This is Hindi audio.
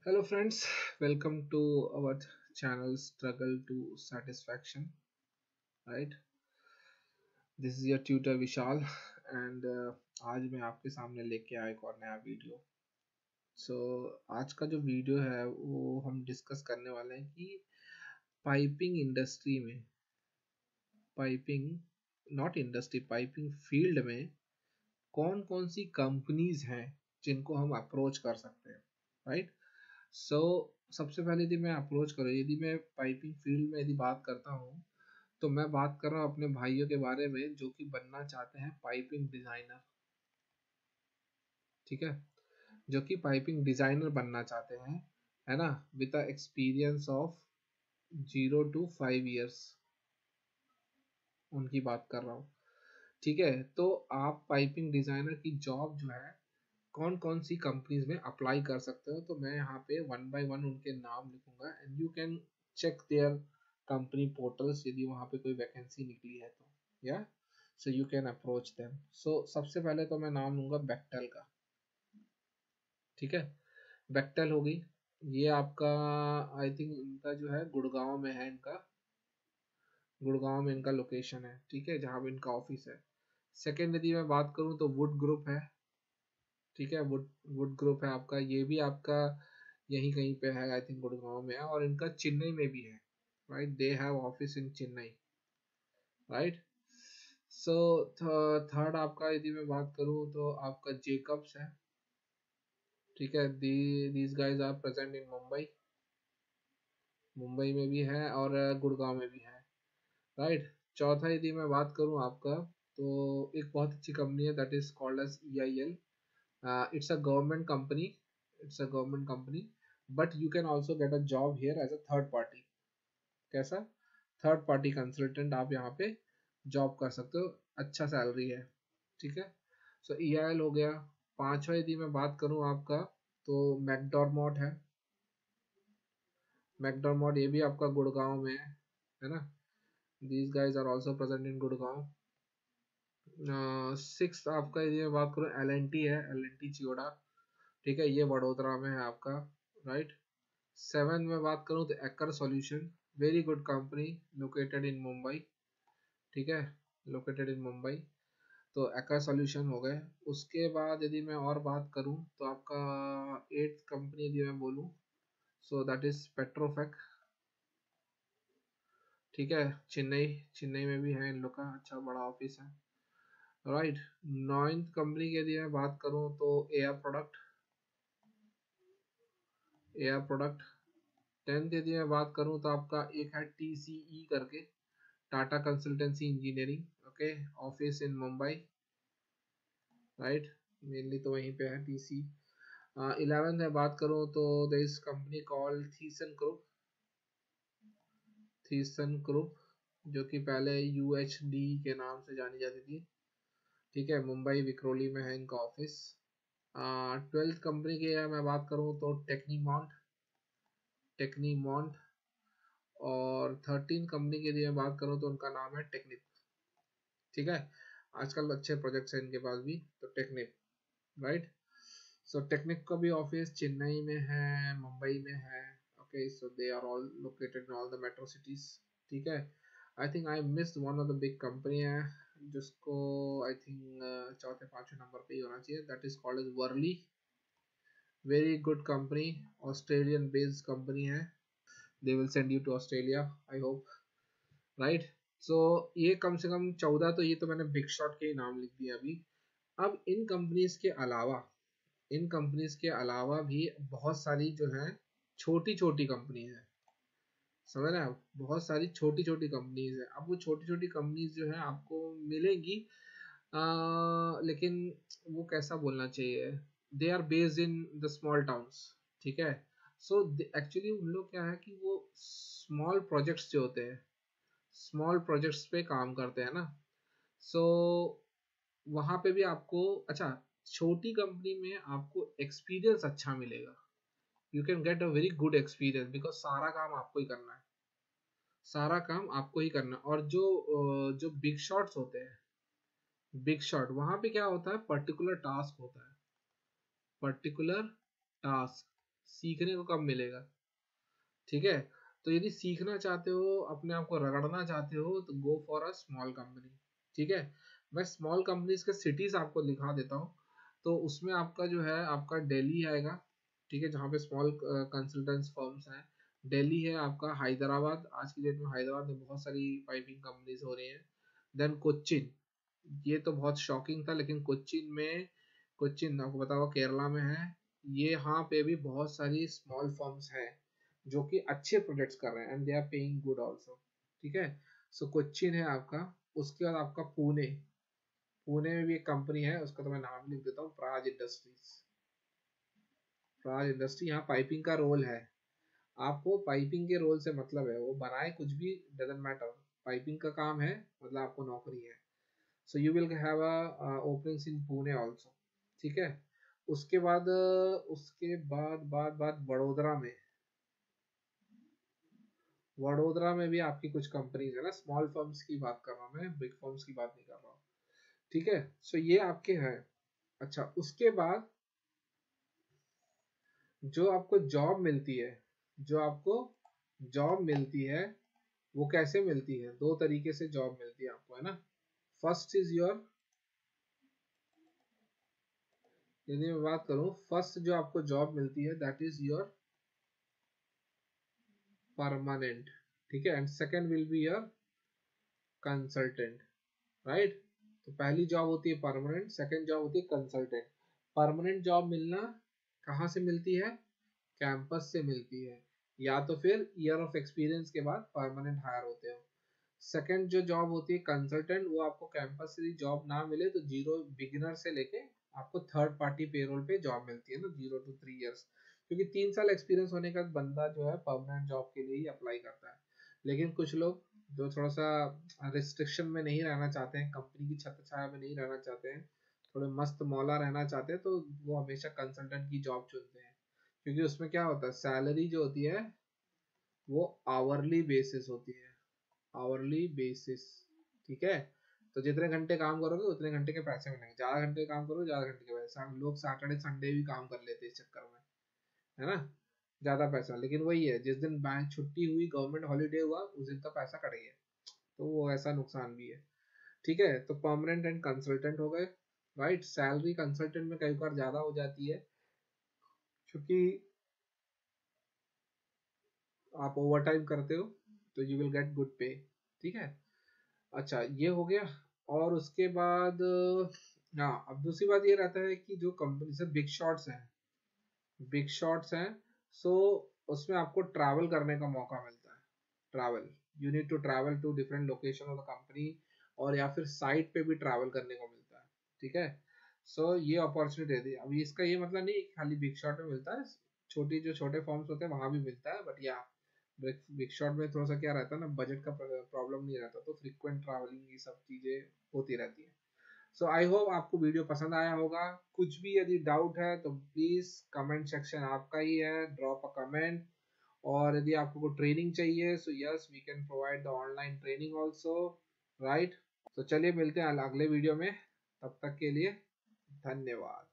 Hello, friends. Welcome to our channel Struggle to Satisfaction. Right, this is your tutor Vishal, and आज मैं आपके सामने लेके आया एक और नया वीडियो। आज का जो वीडियो है वो हम डिस्कस करने वाले हैं कि पाइपिंग इंडस्ट्री में, piping not industry, piping field में कौन कौन सी कंपनीज हैं जिनको हम अप्रोच कर सकते हैं। राइट, सो सबसे पहले यदि मैं अप्रोच करूँ, यदि मैं पाइपिंग फील्ड में यदि बात करता हूँ, तो मैं बात कर रहा हूँ अपने भाइयों के बारे में जो कि बनना चाहते हैं पाइपिंग डिजाइनर। ठीक है, जो कि पाइपिंग डिजाइनर बनना चाहते हैं, है ना, with experience of 0 to 5 years, उनकी बात कर रहा हूँ। ठीक है, तो आप पाइपिंग डिजाइनर की जॉब जो है कौन कौन सी कंपनीज में अप्लाई कर सकते हो, तो मैं यहाँ पे वन बाय वन उनके नाम लिखूंगा and you can check their company portals यदि वहाँ पे कोई वैकेंसी निकली है तो, या so you can approach them. So सबसे पहले तो मैं नाम लूंगा बेक्टेल का। ठीक है, बेक्टेल हो गई, ये आपका आई थिंक इनका जो है गुड़गांव में है, इनका गुड़गांव में इनका लोकेशन है। ठीक है, जहाँ पे इनका ऑफिस है। सेकेंड यदि मैं बात करूँ तो वुड ग्रुप है। ठीक है, वुड वुड ग्रुप है आपका, ये भी आपका यही कहीं पे है, आई थिंक गुड़गांव में है, और इनका चेन्नई में भी है। Right, they have office in Chennai. Right, so third आपका यदि मैं बात करूँ तो आपका जेकब्स है। ठीक है, these guys are present in Mumbai, Mumbai में भी है और गुड़गांव में भी है। राइट, चौथा यदि मैं बात करूँ आपका, तो एक बहुत अच्छी कंपनी है, that is called as EIL। It's a government company, it's a government company, but you can also get a job here as a third party. कैसा? थर्ड पार्टी कंसल्टेंट आप यहाँ पे जॉब कर सकते हो, अच्छा सैलरी है। ठीक है, सो EIL हो गया। पांचवा यदि मैं बात करूँ आपका, तो मैकडॉर्मॉट है। मैकडॉर्मॉट ये भी आपका गुड़गांव में है ना, these guys are also present in Gurgaon. Six आपका यदि मैं बात करूँ, LNT है, LNT चियोड़ा। ठीक है, ये वडोदरा में है आपका। राइट, सेवन में बात करूँ तो एक्कर solution, very good company, located in Mumbai. ठीक है, लोकेटेड इन मुंबई, तो एक्कर सॉल्यूशन हो गए। उसके बाद यदि मैं और बात करूँ तो आपका एट्थ कंपनी यदि मैं बोलूँ, सो दैट इज पेट्रोफेक। ठीक है, चेन्नई, चेन्नई में भी है इन लोग का अच्छा बड़ा ऑफिस है। राइट, नाइन्थ कंपनी की यदि मैं बात करूँ तो air product, air product. Tenth यदि मैं बात करूँ तो आपका एक है TCE करके, Tata consultancy engineering. Okay, office in Mumbai. Right, mainly तो वहीं पे है TC। 11th में बात करूँ तो there is company called Thiess group, Thiess group, जो कि पहले UHD के नाम से जानी जाती थी। ठीक है, मुंबई विक्रोली में है इनका ऑफिस। 12th कंपनी की मैं बात करूँ तो टेक्नीमॉन्ट, टेक्नीमॉन्ट। और 13 कंपनी के लिए मैं बात करूँ तो उनका नाम है टेक्निक। ठीक है, आजकल अच्छे प्रोजेक्ट्स हैं इनके पास भी, तो टेक्निक। राइट, सो टेक्निक का भी ऑफिस चेन्नई में है, मुंबई में है। Okay, so they are all located in all the metro cities. ठीक है, I think I missed one of the big company है, जिसको आई थिंक चौथे पांचवें नंबर पे ही होना चाहिए, that is called as Worley. Very good company, Australian based company है, they will send you to Australia, I hope. Right, so ये कम से कम 14, तो ये तो मैंने बिग शॉट के ही नाम लिख दिए अभी। अब इन कंपनीज के अलावा, इन कंपनीज के अलावा भी बहुत सारी जो है छोटी छोटी कंपनी है, समझ रहे हैं आप, बहुत सारी छोटी छोटी कंपनीज है। अब वो छोटी छोटी कंपनीज जो है आपको मिलेगी, लेकिन वो कैसा बोलना चाहिए, they are based in the small towns. ठीक है, सो एक्चुअली उन लोग क्या है कि वो स्मॉल प्रोजेक्ट्स जो होते हैं, स्मॉल प्रोजेक्ट्स पे काम करते हैं ना, सो वहां पे भी आपको, अच्छा, छोटी कंपनी में आपको एक्सपीरियंस अच्छा मिलेगा, you can get a very good experience, because सारा काम आपको ही करना है, सारा काम आपको ही करना है। और जो जो बिग शॉट्स होते हैं, बिग शॉट, वहां पे क्या होता है, पर्टिकुलर टास्क होता है, पर्टिकुलर टास्क, सीखने को कब मिलेगा, ठीक है। तो यदि सीखना चाहते हो, अपने आप को रगड़ना चाहते हो, तो go for a small company, ठीक है। मैं स्मॉल कंपनीज के सिटीज आपको दिखा देता हूँ। तो उसमें आपका जो है, आपका दिल्ली आएगा, ठीक है, जहाँ पे स्मॉल कंसल्टेंस फर्म्स हैं। दिल्ली है आपका, हैदराबाद, आज की डेट में हैदराबाद में बहुत सारी पाइपिंग कंपनीज हो रही हैं। देन कोच्चिन, ये तो बहुत शॉकिंग था, लेकिन कोच्चिन में, कोच्चिन आपको बताओ केरला में है, ये यहाँ पे भी बहुत सारी स्मॉल फर्म्स हैं जो कि अच्छे प्रोजेक्ट्स कर रहे हैं, and they are paying good also, ठीक है। सो कोच्चिन है आपका। उसके बाद आपका पुणे, पुणे में भी एक कंपनी है, उसका तो मैं नाम लिख देता हूँ, प्राज इंडस्ट्रीज। प्राज इंडस्ट्री, यहाँ पाइपिंग का रोल है। आपको पाइपिंग के रोल से मतलब है, वो बनाए कुछ भी, डजंट मैटर, पाइपिंग का काम है, मतलब आपको नौकरी है। So you will have a openings in Pune also, ठीक है। उसके बाद वडोदरा में, वडोदरा में भी आपकी कुछ कंपनीज है ना, स्मॉल फर्म्स की बात कर रहा हूँ मैं, बिग फर्म्स की बात नहीं कर रहा हूँ, ठीक है। सो ये आपके हैं। अच्छा, उसके बाद जो आपको जॉब मिलती है, जो आपको जॉब मिलती है, वो कैसे मिलती है, दो तरीके से जॉब मिलती है आपको, है ना। फर्स्ट इज योर, यदि मैं बात करूं, फर्स्ट जो आपको जॉब मिलती है, दैट इज योर परमानेंट, ठीक है, and second will be your consultant, right. तो पहली जॉब होती है परमानेंट, सेकंड जॉब होती है कंसल्टेंट। परमानेंट जॉब मिलना कहाँ से मिलती है, कैंपस से मिलती है, या तो फिर ईयर ऑफ एक्सपीरियंस के बाद परमानेंट हायर होते हो। सेकंड जो जॉब होती है कंसल्टेंट, वो आपको कैंपस से जॉब ना मिले तो जीरो, बिगिनर से लेके आपको थर्ड पार्टी पेरोल पे जॉब मिलती है ना, 0 to 3 years, क्योंकि 3 साल एक्सपीरियंस होने का बंदा जो है परमानेंट जॉब के लिए ही अप्लाई करता है। लेकिन कुछ लोग जो थोड़ा सा रिस्ट्रिक्शन में नहीं रहना चाहते हैं, कंपनी की छत्र छाया में नहीं रहना चाहते हैं, थोड़े मस्त मौला रहना चाहते हैं, तो वो हमेशा कंसल्टेंट की जॉब चुनते हैं। क्योंकि उसमें क्या होता है, सैलरी जो होती है वो आवरली बेसिस होती है, आवरली बेसिस, ठीक है। तो जितने घंटे काम करोगे उतने घंटे के पैसे मिलेंगे, ज्यादा घंटे काम करोगे ज्यादा घंटे के पैसे। हम लोग सैटरडे संडे भी काम कर लेते हैं इस चक्कर में, है ना, ज्यादा पैसा। लेकिन वही है, जिस दिन बैंक छुट्टी हुई, गवर्नमेंट हॉलीडे हुआ, उस दिन का पैसा कट गया, तो वो ऐसा नुकसान भी है, ठीक है। तो परमानेंट एंड कंसल्टेंट हो गए, राइट। सैलरी कंसल्टेंट में कई बार ज्यादा हो जाती है, क्योंकि आप ओवर टाइम करते हो, तो यू विल गेट गुड पे, ठीक है। अच्छा, ये हो गया। और उसके बाद हाँ, अब दूसरी बात ये रहता है कि जो कंपनी से बिग शॉट्स हैं, बिग शॉट्स हैं, सो उसमें आपको ट्रैवल करने का मौका मिलता है। Travel, you need to travel to different location of the company, और या फिर साइट पे भी ट्रैवल करने को मिलता है, ठीक है। सो ये अपॉर्चुनिटी रहती है। अभी इसका ये मतलब नहीं कि खाली बिग शॉट में मिलता है, छोटी जो छोटे फॉर्म्स होते हैं वहां भी मिलता है, बट या बिग शॉट में थोड़ा सा क्या रहता है ना, बजट का प्रॉब्लम नहीं रहता, तो फ्रीक्वेंट ट्रैवलिंग ये सब चीजें होती रहती है। सो आई होप आपको वीडियो पसंद आया होगा। कुछ भी यदि डाउट है तो प्लीज कमेंट सेक्शन आपका ही है, ड्रॉप अ कमेंट। और यदि आपको कोई ट्रेनिंग चाहिए, so yes, we can provide the online training also, right. तो चलिए मिलते हैं अगले वीडियो में, तब तक के लिए धन्यवाद।